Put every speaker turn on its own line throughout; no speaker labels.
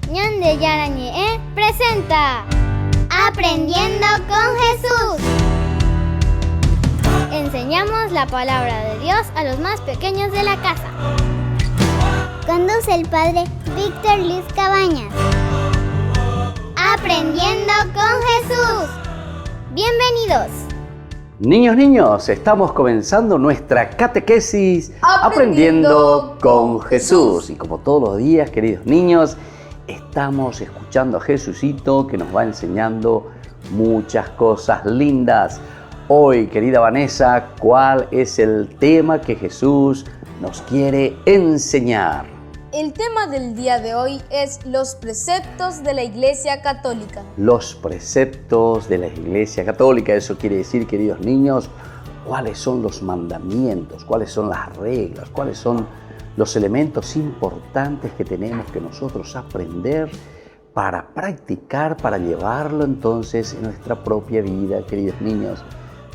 Ñande Yarañe presenta Aprendiendo con Jesús. Enseñamos la palabra de Dios a los más pequeños de la casa. Conduce el padre Víctor Luis Cabañas. Aprendiendo con Jesús. Bienvenidos.
Niños, estamos comenzando nuestra catequesis Aprendiendo con Jesús. Y como todos los días, queridos niños, estamos escuchando a Jesucito que nos va enseñando muchas cosas lindas. Hoy, querida Vanessa, ¿cuál es el tema que Jesús nos quiere enseñar?
El tema del día de hoy es los preceptos de la Iglesia Católica.
Los preceptos de la Iglesia Católica, eso quiere decir, queridos niños, cuáles son los mandamientos, cuáles son las reglas, cuáles son los elementos importantes que tenemos que nosotros aprender para practicar, para llevarlo entonces en nuestra propia vida, queridos niños.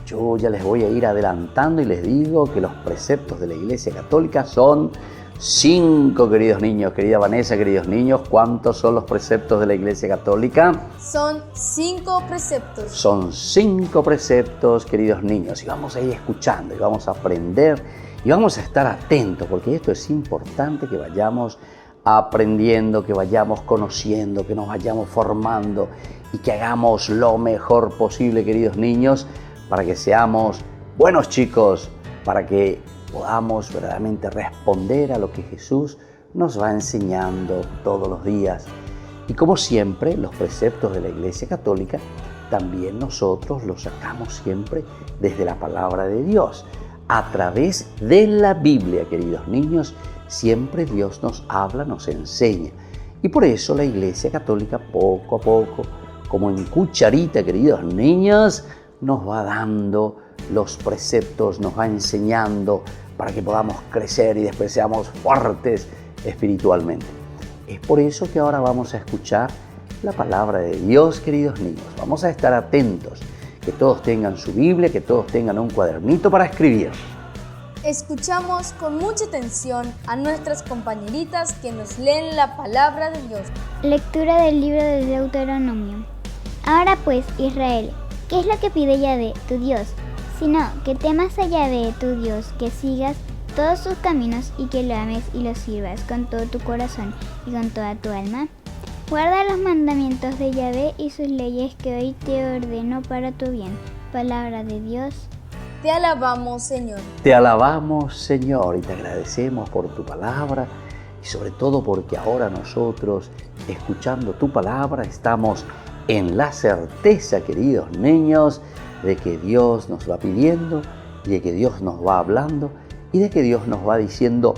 Yo ya les voy a ir adelantando y les digo que los preceptos de la Iglesia Católica son 5, queridos niños. Querida Vanessa, queridos niños, ¿cuántos son los preceptos de la Iglesia Católica?
Son 5 preceptos.
Son 5 preceptos, queridos niños. Y vamos a ir escuchando y vamos a aprender y vamos a estar atentos, porque esto es importante que vayamos aprendiendo, que vayamos conociendo, que nos vayamos formando y que hagamos lo mejor posible, queridos niños, para que seamos buenos chicos, para que podamos verdaderamente responder a lo que Jesús nos va enseñando todos los días. Y como siempre, los preceptos de la Iglesia Católica también nosotros los sacamos siempre desde la palabra de Dios. A través de la Biblia, queridos niños, siempre Dios nos habla, nos enseña. Y por eso la Iglesia Católica poco a poco, como en cucharita, queridos niños, nos va dando los preceptos, nos va enseñando para que podamos crecer y después seamos fuertes espiritualmente. Es por eso que ahora vamos a escuchar la palabra de Dios, queridos niños. Vamos a estar atentos, que todos tengan su Biblia, que todos tengan un cuadernito para escribir.
Escuchamos con mucha atención a nuestras compañeritas que nos leen la palabra de Dios.
Lectura del libro de Deuteronomio. Ahora pues, Israel, ¿qué es lo que pide Yahvé, tu Dios? Sino que temas a Yahvé, tu Dios, que sigas todos sus caminos y que lo ames y lo sirvas con todo tu corazón y con toda tu alma. Guarda los mandamientos de Yahvé y sus leyes que hoy te ordeno para tu bien. Palabra de Dios.
Te alabamos, Señor.
Te alabamos, Señor, y te agradecemos por tu palabra y sobre todo porque ahora nosotros, escuchando tu palabra, estamos en la certeza, queridos niños, de que Dios nos va pidiendo y de que Dios nos va hablando y de que Dios nos va diciendo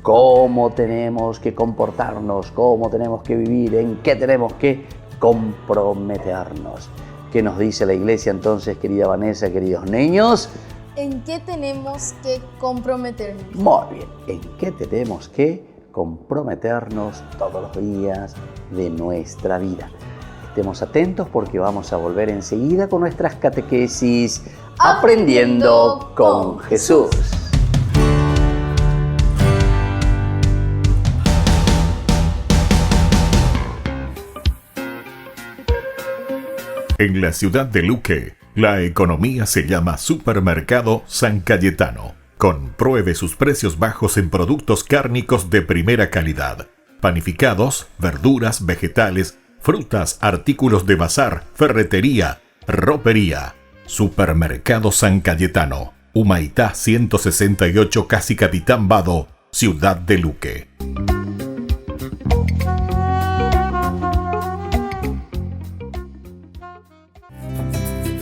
cómo tenemos que comportarnos, cómo tenemos que vivir, en qué tenemos que comprometernos. ¿Qué nos dice la Iglesia entonces, querida Vanessa, queridos niños?
¿En qué tenemos que comprometernos?
Muy bien, ¿en qué tenemos que comprometernos todos los días de nuestra vida? Estemos atentos porque vamos a volver enseguida con nuestras catequesis Aprendiendo con Jesús.
En la ciudad de Luque, la economía se llama Supermercado San Cayetano. Compruebe sus precios bajos en productos cárnicos de primera calidad. Panificados, verduras, vegetales, frutas, artículos de bazar, ferretería, ropería. Supermercado San Cayetano, Humaitá 168, Casi Capitán Vado, Ciudad de Luque.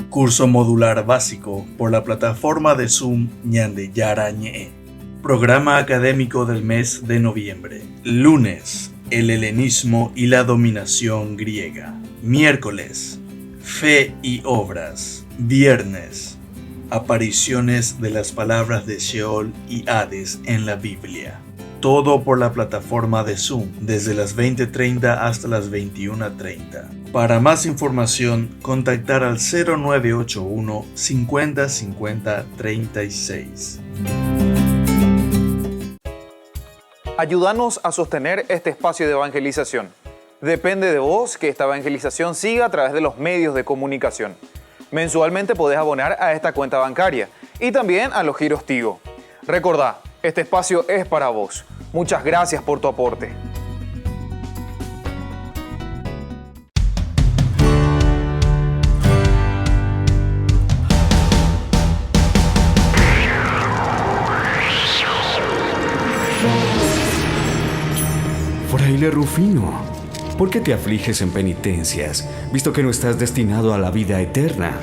Curso modular básico por la plataforma de Zoom Ñande Yarañe. Programa académico del mes de noviembre. Lunes, el helenismo y la dominación griega. Miércoles, fe y obras. Viernes, apariciones de las palabras de Sheol y Hades en la Biblia. Todo por la plataforma de Zoom, desde las 20:30 hasta las 21:30. Para más información, contactar al 0981 50 50 36.
Ayúdanos a sostener este espacio de evangelización. Depende de vos que esta evangelización siga a través de los medios de comunicación. Mensualmente podés abonar a esta cuenta bancaria y también a los giros Tigo. Recordá, este espacio es para vos. Muchas gracias por tu aporte.
Fraile Rufino, ¿por qué te afliges en penitencias, visto que no estás destinado a la vida eterna?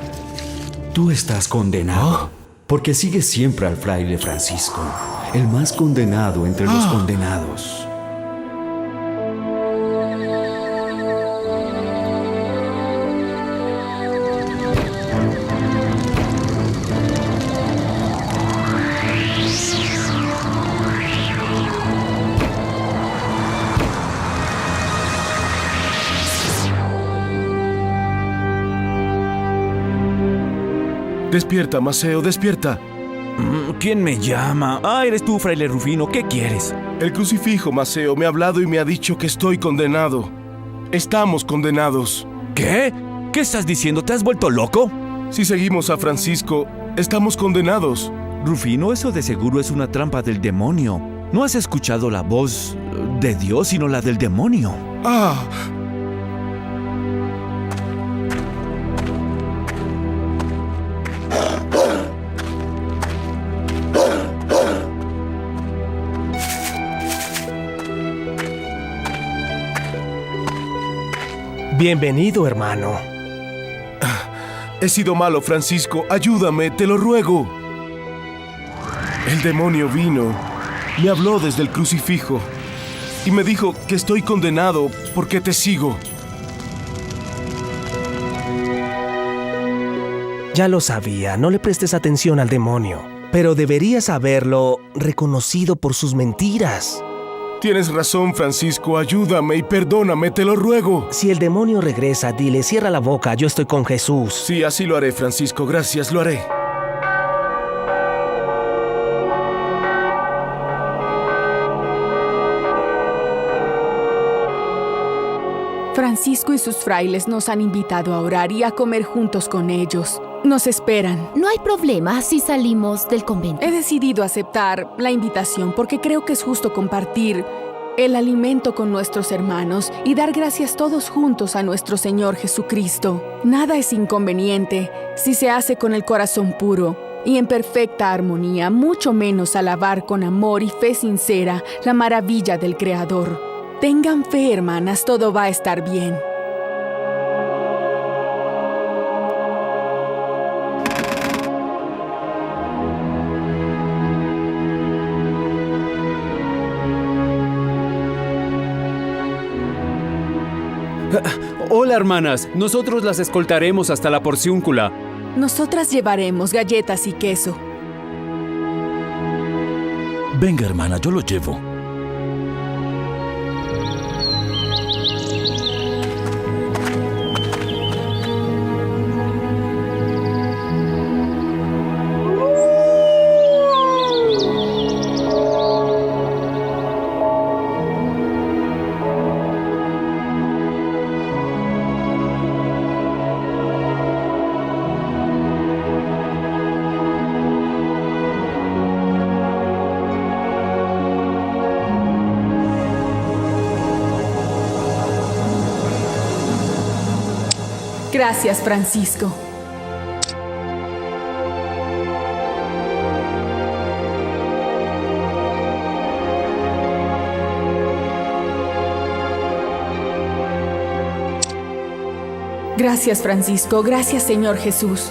Tú estás condenado, porque sigues siempre al fraile Francisco, el más condenado entre los condenados.
Despierta, Maceo, despierta.
¿Quién me llama? Ah, eres tú, fraile Rufino. ¿Qué quieres?
El crucifijo, Maceo, me ha hablado y me ha dicho que estoy condenado. Estamos condenados.
¿Qué? ¿Qué estás diciendo? ¿Te has vuelto loco?
Si seguimos a Francisco, estamos condenados.
Rufino, eso de seguro es una trampa del demonio. No has escuchado la voz de Dios, sino la del demonio.
¡Ah!
Bienvenido, hermano.
He sido malo, Francisco. Ayúdame, te lo ruego. El demonio vino, me habló desde el crucifijo y me dijo que estoy condenado porque te sigo.
Ya lo sabía, no le prestes atención al demonio, pero deberías haberlo reconocido por sus mentiras.
Tienes razón, Francisco, ayúdame y perdóname, te lo ruego.
Si el demonio regresa, dile, cierra la boca, yo estoy con Jesús.
Sí, así lo haré, Francisco, gracias, lo haré.
Francisco y sus frailes nos han invitado a orar y a comer juntos con ellos. Nos esperan.
No hay problema si salimos del convento.
He decidido aceptar la invitación porque creo que es justo compartir el alimento con nuestros hermanos y dar gracias todos juntos a nuestro Señor Jesucristo. Nada es inconveniente si se hace con el corazón puro y en perfecta armonía, mucho menos alabar con amor y fe sincera la maravilla del Creador. Tengan fe, hermanas, todo va a estar bien.
Hola, hermanas. Nosotros las escoltaremos hasta la porciúncula.
Nosotras llevaremos galletas y queso.
Venga, hermana, yo lo llevo.
Gracias, Francisco. Gracias, Francisco. Gracias, Señor Jesús.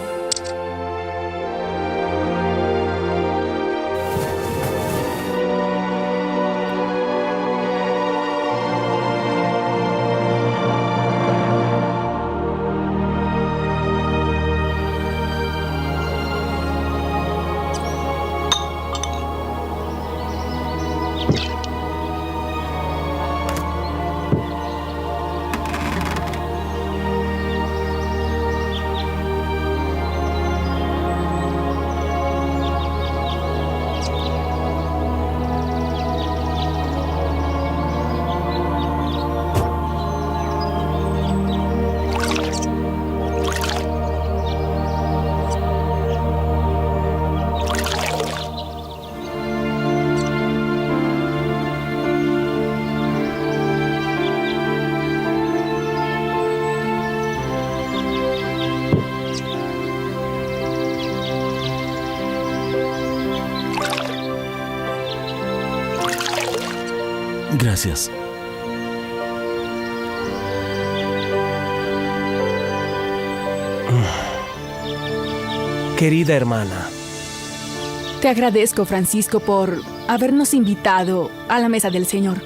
Gracias.
Querida hermana,
Te agradezco, Francisco, por habernos invitado a la mesa del Señor.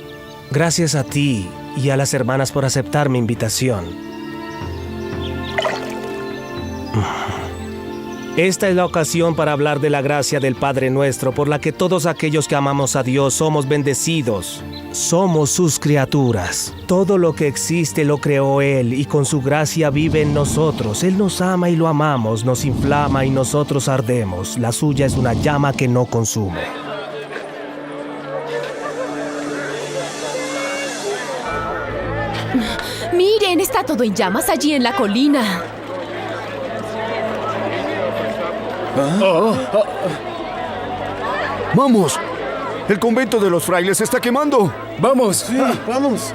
gracias a ti y a las hermanas por aceptar mi invitación. Esta es la ocasión para hablar de la gracia del Padre Nuestro, por la que todos aquellos que amamos a Dios somos bendecidos. Somos sus criaturas. Todo lo que existe lo creó Él y con su gracia vive en nosotros. Él nos ama y lo amamos, nos inflama y nosotros ardemos. La suya es una llama que no consume.
Miren, está todo en llamas allí en la colina.
¡Vamos! El convento de los frailes se está quemando.
¡Vamos! Sí, vamos.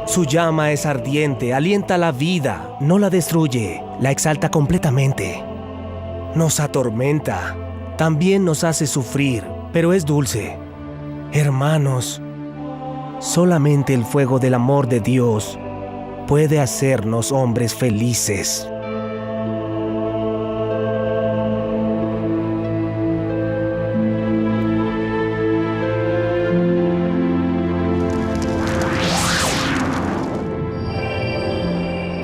Su llama es ardiente, alienta la vida, no la destruye, la exalta completamente. Nos atormenta, también nos hace sufrir, pero es dulce. Hermanos, solamente el fuego del amor de Dios puede hacernos hombres felices.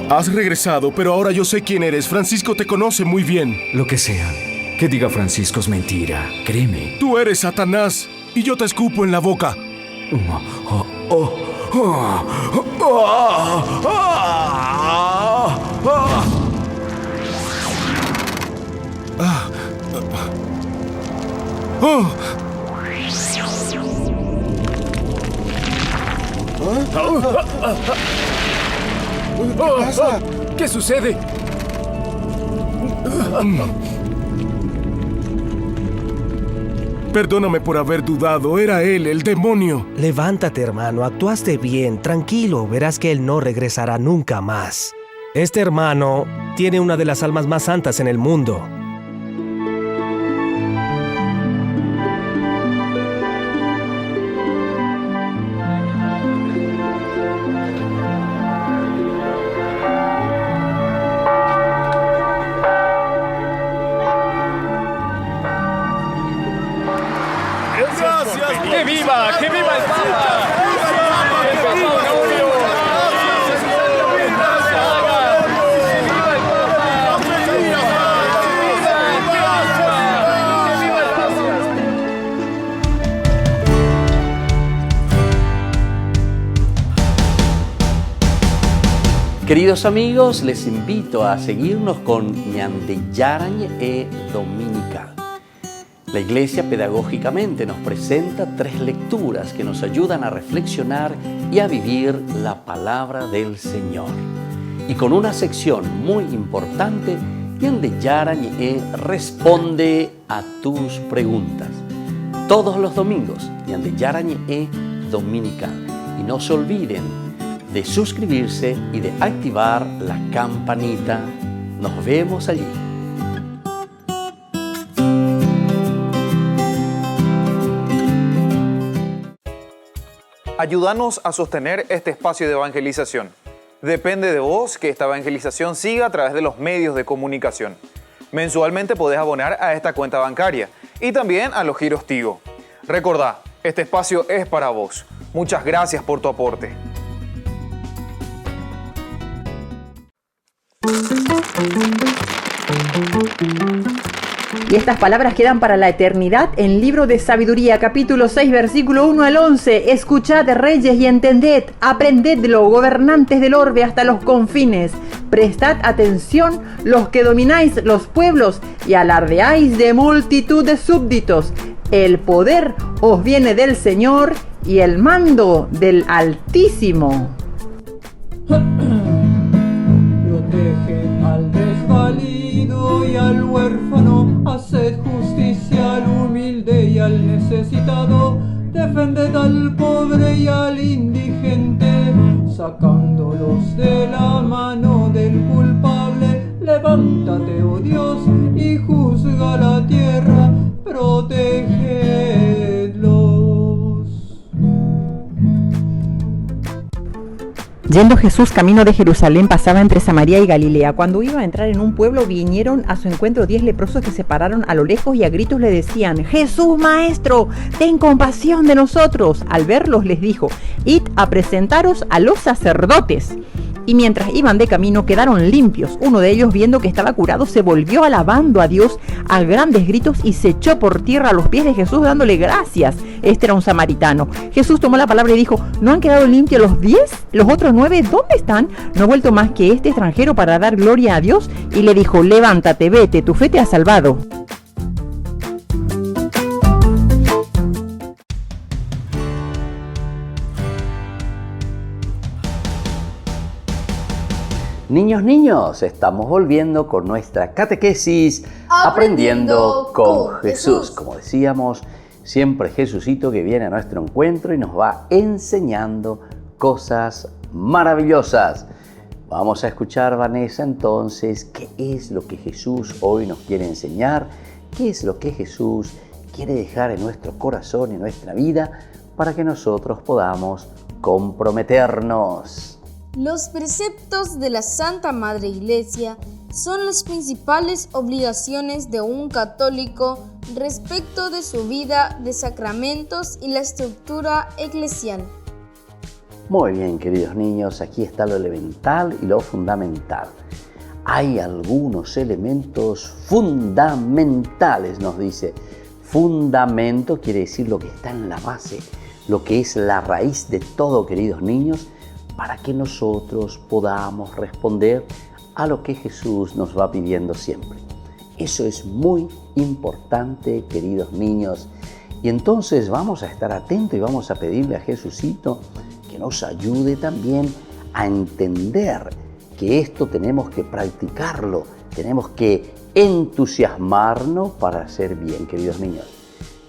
Has regresado, pero ahora yo sé quién eres. Francisco te conoce muy bien.
Lo que sea. Que diga Francisco es mentira. Créeme.
Tú eres Satanás y yo te escupo en la boca.
¿Qué pasa? ¿Qué sucede?
Perdóname por haber dudado. Era él, el demonio.
Levántate, hermano, actuaste bien, tranquilo, verás que él no regresará nunca más. Este hermano tiene una de las almas más santas en el mundo.
¡Que viva! ¡Que viva el Papa! ¡El Papa Honorio!
Queridos amigos, les invito a seguirnos con Ñande Yarañ e Dominical. La Iglesia pedagógicamente nos presenta 3 lecturas que nos ayudan a reflexionar y a vivir la palabra del Señor. Y con una sección muy importante, Ñande Yarañ e responde a tus preguntas. Todos los domingos, Ñande Yarañ e Dominical. Y no se olviden de suscribirse y de activar la campanita. Nos vemos allí.
Ayúdanos a sostener este espacio de evangelización. Depende de vos que esta evangelización siga a través de los medios de comunicación. Mensualmente podés abonar a esta cuenta bancaria y también a los giros Tigo. Recordá, este espacio es para vos. Muchas gracias por tu aporte.
Y estas palabras quedan para la eternidad en Libro de Sabiduría, capítulo 6, versículo 1 al 11. Escuchad, reyes, y entended, aprendedlo, gobernantes del orbe hasta los confines. Prestad atención, los que domináis los pueblos, y alardeáis de multitud de súbditos. El poder os viene del Señor, y el mando del Altísimo.
Protege al desvalido y al huérfano, haced justicia al humilde y al necesitado, defended al pobre y al indigente, sacándolos de la mano del culpable. Levántate, oh Dios, y juzga la tierra, protegedlos.
Yendo Jesús camino de Jerusalén, pasaba entre Samaria y Galilea. Cuando iba a entrar en un pueblo, vinieron a su encuentro 10 leprosos que se pararon a lo lejos y a gritos le decían: Jesús, Maestro, ten compasión de nosotros. Al verlos les dijo: Id a presentaros a los sacerdotes. Y mientras iban de camino quedaron limpios. Uno de ellos, viendo que estaba curado, se volvió alabando a Dios a grandes gritos y se echó por tierra a los pies de Jesús dándole gracias. Este era un samaritano. Jesús tomó la palabra y dijo: ¿No han quedado limpios los 10? ¿Los otros 9 dónde están? ¿No ha vuelto más que este extranjero para dar gloria a Dios? Y le dijo: levántate, vete, tu fe te ha salvado.
Niños, estamos volviendo con nuestra catequesis Aprendiendo con Jesús. Como decíamos, siempre Jesucito que viene a nuestro encuentro y nos va enseñando cosas maravillosas. Vamos a escuchar, Vanessa, entonces, ¿qué es lo que Jesús hoy nos quiere enseñar? ¿Qué es lo que Jesús quiere dejar en nuestro corazón y en nuestra vida para que nosotros podamos comprometernos?
Los preceptos de la Santa Madre Iglesia son las principales obligaciones de un católico respecto de su vida de sacramentos y la estructura eclesial.
Muy bien, queridos niños, aquí está lo elemental y lo fundamental. Hay algunos elementos fundamentales, nos dice. Fundamento quiere decir lo que está en la base, lo que es la raíz de todo, queridos niños, para que nosotros podamos responder a lo que Jesús nos va pidiendo siempre. Eso es muy importante, queridos niños. Y entonces vamos a estar atentos y vamos a pedirle a Jesucito que nos ayude también a entender que esto tenemos que practicarlo, tenemos que entusiasmarnos para hacer bien, queridos niños.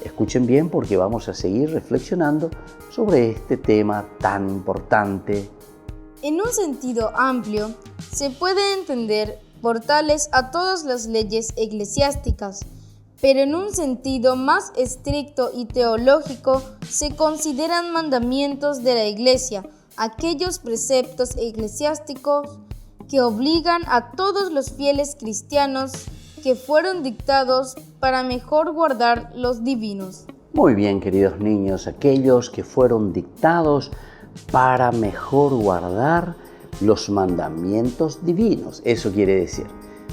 Escuchen bien porque vamos a seguir reflexionando sobre este tema tan importante.
En un sentido amplio, se puede entender por tales a todas las leyes eclesiásticas, pero en un sentido más estricto y teológico se consideran mandamientos de la Iglesia aquellos preceptos eclesiásticos que obligan a todos los fieles cristianos que fueron dictados para mejor guardar los divinos.
Muy bien, queridos niños, aquellos que fueron dictados para mejor guardar los mandamientos divinos. Eso quiere decir,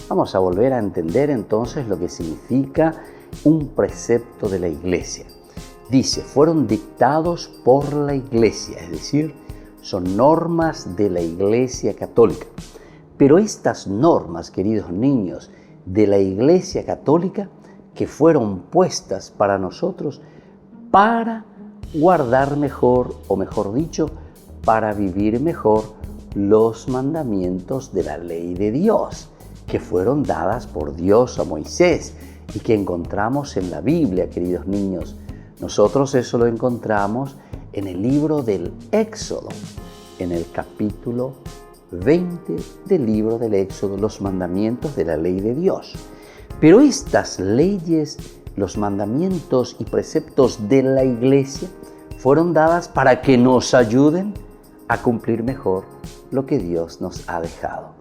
vamos a volver a entender entonces lo que significa un precepto de la Iglesia. Dice, fueron dictados por la Iglesia, es decir, son normas de la Iglesia Católica. Pero estas normas, queridos niños, de la Iglesia Católica, que fueron puestas para nosotros para guardar mejor, o mejor dicho, para vivir mejor los mandamientos de la ley de Dios, que fueron dadas por Dios a Moisés y que encontramos en la Biblia, queridos niños. Nosotros eso lo encontramos en el libro del Éxodo, en el capítulo 20 del libro del Éxodo, los mandamientos de la ley de Dios. Pero estas leyes, los mandamientos y preceptos de la Iglesia fueron dadas para que nos ayuden a cumplir mejor lo que Dios nos ha dejado.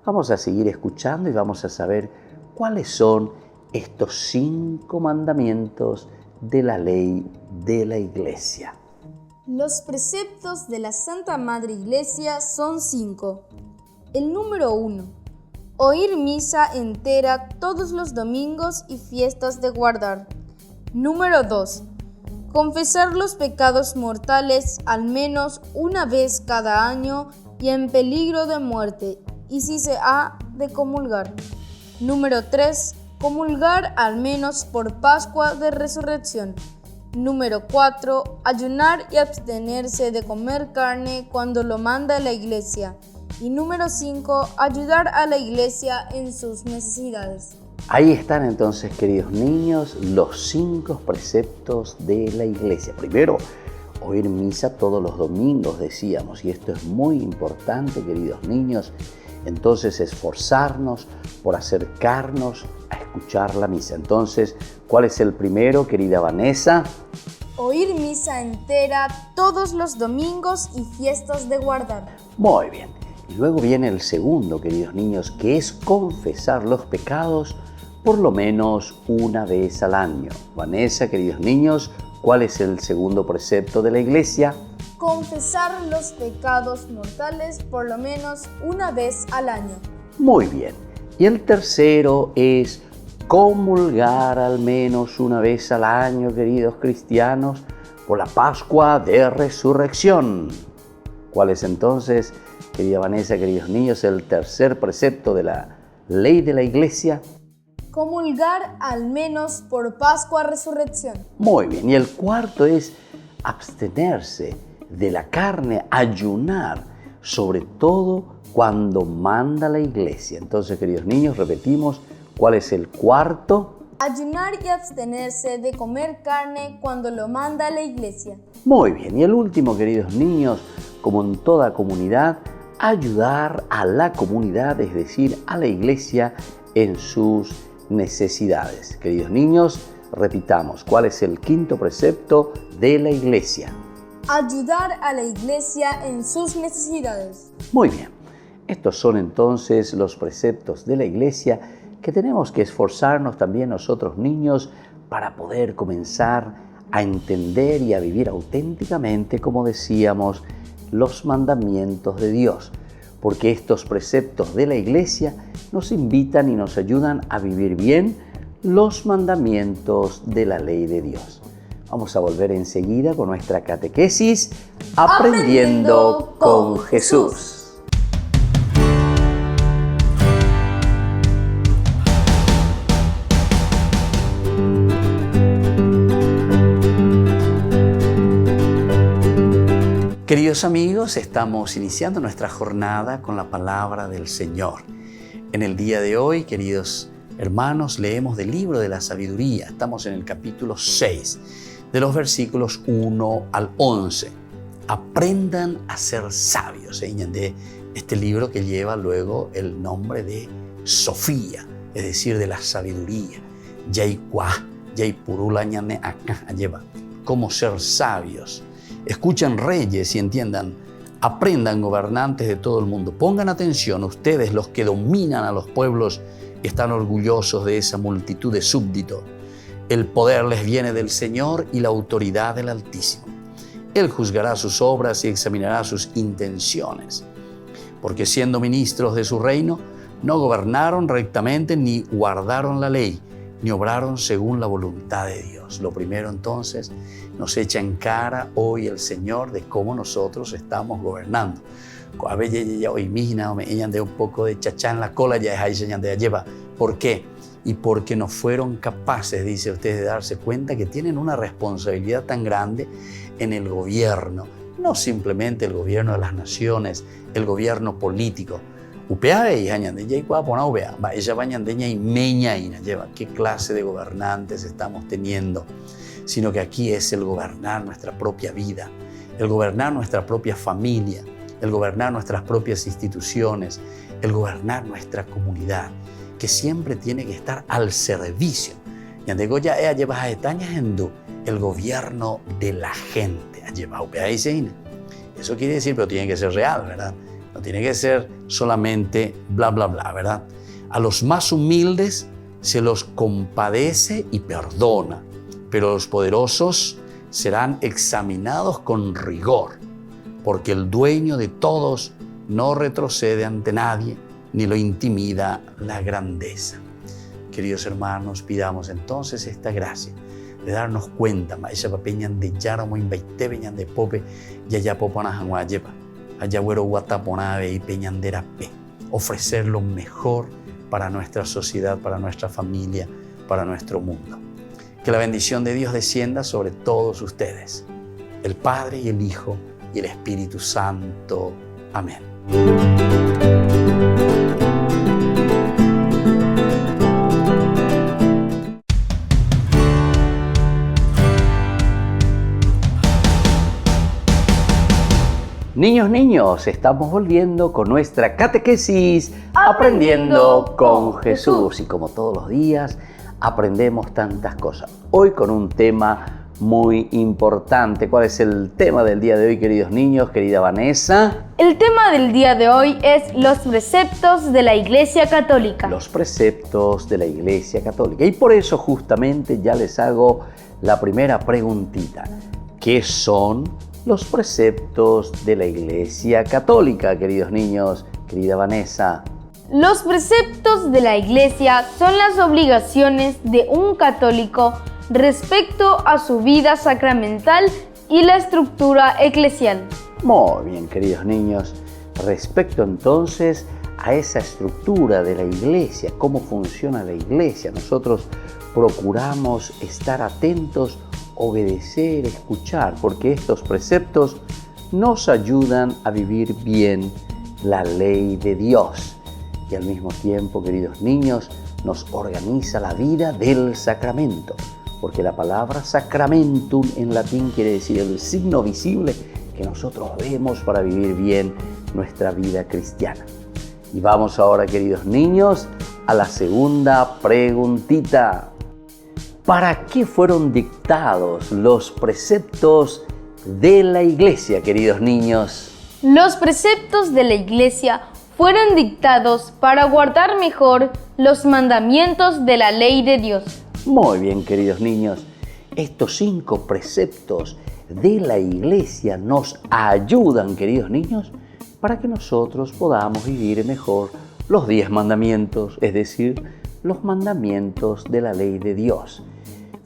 Vamos a seguir escuchando y vamos a saber cuáles son estos 5 mandamientos de la ley de la Iglesia.
Los preceptos de la Santa Madre Iglesia son 5. El número 1. Oír misa entera todos los domingos y fiestas de guardar. Número 2. Confesar los pecados mortales al menos una vez cada año y en peligro de muerte, y si se ha de comulgar. Número 3. Comulgar al menos por Pascua de Resurrección. Número 4. Ayunar y abstenerse de comer carne cuando lo manda la Iglesia. Y número 5. Ayudar a la Iglesia en sus necesidades.
Ahí están entonces, queridos niños, los 5 preceptos de la iglesia. Primero, oír misa todos los domingos, decíamos, y esto es muy importante, queridos niños. Entonces, esforzarnos por acercarnos a escuchar la misa. Entonces, ¿cuál es el primero, querida Vanessa?
Oír misa entera todos los domingos y fiestas de guardar.
Muy bien. Y luego viene el segundo, queridos niños, que es confesar los pecados por lo menos una vez al año. Vanessa, queridos niños, ¿cuál es el segundo precepto de la iglesia?
Confesar los pecados mortales por lo menos una vez al año.
Muy bien. Y el tercero es comulgar al menos una vez al año, queridos cristianos, por la Pascua de Resurrección. ¿Cuál es entonces, querida Vanessa, queridos niños, el tercer precepto de la ley de la iglesia?
Comulgar al menos por Pascua Resurrección.
Muy bien. Y el cuarto es abstenerse de la carne, ayunar, sobre todo cuando manda la iglesia. Entonces, queridos niños, repetimos, ¿cuál es el cuarto?
Ayunar y abstenerse de comer carne cuando lo manda la iglesia.
Muy bien. Y el último, queridos niños, como en toda comunidad, ayudar a la comunidad, es decir, a la iglesia en sus necesidades. Queridos niños, repitamos, ¿cuál es el quinto precepto de la iglesia?
Ayudar a la iglesia en sus necesidades.
Muy bien. Estos son entonces los preceptos de la iglesia que tenemos que esforzarnos también nosotros niños para poder comenzar a entender y a vivir auténticamente, como decíamos, los mandamientos de Dios. Porque estos preceptos de la iglesia nos invitan y nos ayudan a vivir bien los mandamientos de la ley de Dios. Vamos a volver enseguida con nuestra catequesis Aprendiendo con Jesús. Queridos amigos, estamos iniciando nuestra jornada con la palabra del Señor. En el día de hoy, queridos hermanos, leemos del libro de la sabiduría. Estamos en el capítulo 6, de los versículos 1 al 11. Aprendan a ser sabios. De este libro que lleva luego el nombre de Sofía, es decir, de la sabiduría. Cómo ser sabios. Escuchen reyes y entiendan, aprendan gobernantes de todo el mundo. Pongan atención ustedes, los que dominan a los pueblos y están orgullosos de esa multitud de súbditos. El poder les viene del Señor y la autoridad del Altísimo. Él juzgará sus obras y examinará sus intenciones. Porque siendo ministros de su reino, no gobernaron rectamente ni guardaron la ley, ni obraron según la voluntad de Dios. Lo primero entonces nos echa en cara hoy el Señor de cómo nosotros estamos gobernando. A veces ya hoy misma me de un poco de chachá en la cola ya es ahí señal de lleva. ¿Por qué? Y porque no fueron capaces, dice usted, de darse cuenta que tienen una responsabilidad tan grande en el gobierno, no simplemente el gobierno de las naciones, el gobierno político. ¿Qué clase de gobernantes estamos teniendo? Sino que aquí es el gobernar nuestra propia vida, el gobernar nuestra propia familia, el gobernar nuestras propias instituciones, el gobernar nuestra comunidad, que siempre tiene que estar al servicio. El gobierno de la gente. Eso quiere decir, pero tiene que ser real, ¿verdad? No tiene que ser solamente bla, bla, bla, ¿verdad? A los más humildes se los compadece y perdona, pero los poderosos serán examinados con rigor, porque el dueño de todos no retrocede ante nadie, ni lo intimida la grandeza. Queridos hermanos, pidamos entonces esta gracia de darnos cuenta, ofrecer lo mejor para nuestra sociedad, para nuestra familia, para nuestro mundo. Que la bendición de Dios descienda sobre todos ustedes, el Padre y el Hijo y el Espíritu Santo. Amén. Niños, estamos volviendo con nuestra catequesis Aprendiendo con Jesús. Y como todos los días, aprendemos tantas cosas. Hoy con un tema muy importante. ¿Cuál es el tema del día de hoy, queridos niños, querida Vanessa?
El tema del día de hoy es los preceptos de la Iglesia Católica.
Los preceptos de la Iglesia Católica. Y por eso justamente ya les hago la primera preguntita. ¿Qué son los preceptos de la Iglesia Católica, queridos niños, querida Vanessa?
Los preceptos de la Iglesia son las obligaciones de un católico respecto a su vida sacramental y la estructura eclesial.
Muy bien, queridos niños. Respecto entonces a esa estructura de la Iglesia, cómo funciona la Iglesia, nosotros procuramos estar atentos, obedecer, escuchar, porque estos preceptos nos ayudan a vivir bien la ley de Dios. Y al mismo tiempo, queridos niños, nos organiza la vida del sacramento, porque la palabra sacramentum en latín quiere decir el signo visible que nosotros vemos para vivir bien nuestra vida cristiana. Y vamos ahora, queridos niños, a la segunda preguntita. ¿Para qué fueron dictados los preceptos de la Iglesia, queridos niños?
Los preceptos de la Iglesia fueron dictados para guardar mejor los mandamientos de la ley de Dios.
Muy bien, queridos niños. Estos 5 preceptos de la Iglesia nos ayudan, queridos niños, para que nosotros podamos vivir mejor los 10 mandamientos, es decir, los mandamientos de la ley de Dios.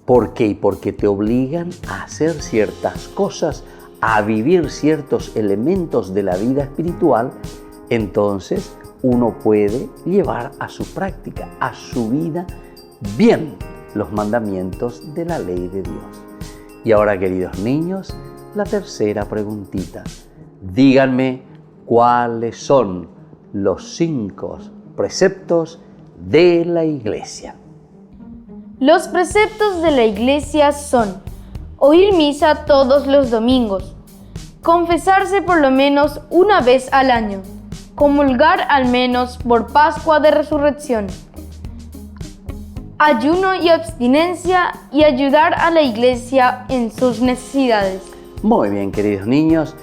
¿Por qué? Porque te obligan a hacer ciertas cosas, a vivir ciertos elementos de la vida espiritual. Entonces uno puede llevar a su práctica, a su vida, bien los mandamientos de la ley de Dios. Y ahora, queridos niños, la tercera preguntita. Díganme cuáles son los 5 preceptos de la Iglesia.
Los preceptos de la Iglesia son oír misa todos los domingos, confesarse por lo menos una vez al año, comulgar al menos por Pascua de Resurrección, ayuno y abstinencia y ayudar a la Iglesia en sus necesidades.
Muy bien, queridos niños,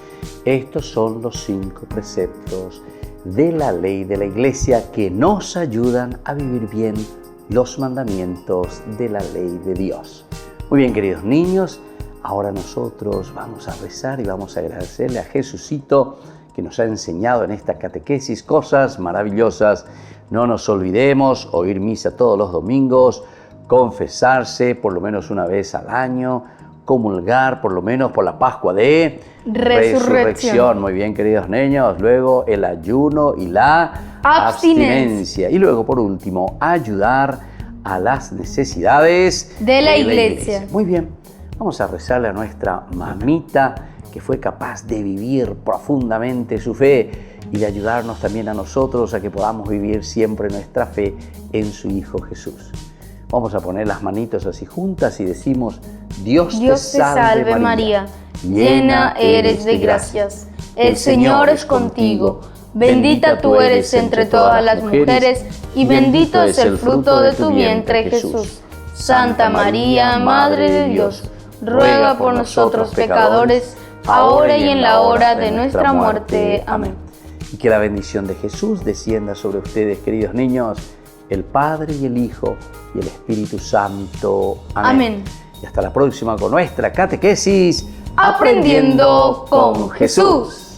estos son los 5 preceptos de la ley de la Iglesia que nos ayudan a vivir bien los mandamientos de la ley de Dios. Muy bien, queridos niños, ahora nosotros vamos a rezar y vamos a agradecerle a Jesucito que nos ha enseñado en esta catequesis cosas maravillosas. No nos olvidemos oír misa todos los domingos, confesarse por lo menos una vez al año, comulgar por lo menos por la Pascua de Resurrección. Muy bien, queridos niños. Luego el ayuno y la abstinencia. Y luego, por último, ayudar a las necesidades
de la Iglesia.
Muy bien. Vamos a rezarle a nuestra mamita que fue capaz de vivir profundamente su fe y de ayudarnos también a nosotros a que podamos vivir siempre nuestra fe en su Hijo Jesús. Vamos a poner las manitos así juntas y decimos: Dios te salve María, llena eres de gracias, el Señor es contigo, bendita tú eres entre todas las mujeres y bendito es el fruto de tu vientre, Jesús. Santa María, Madre de Dios, ruega por nosotros pecadores, ahora y en la hora de nuestra muerte. Amén. Y que la bendición de Jesús descienda sobre ustedes, queridos niños, el Padre y el Hijo y el Espíritu Santo. Amén. Y hasta la próxima con nuestra catequesis
Aprendiendo con Jesús.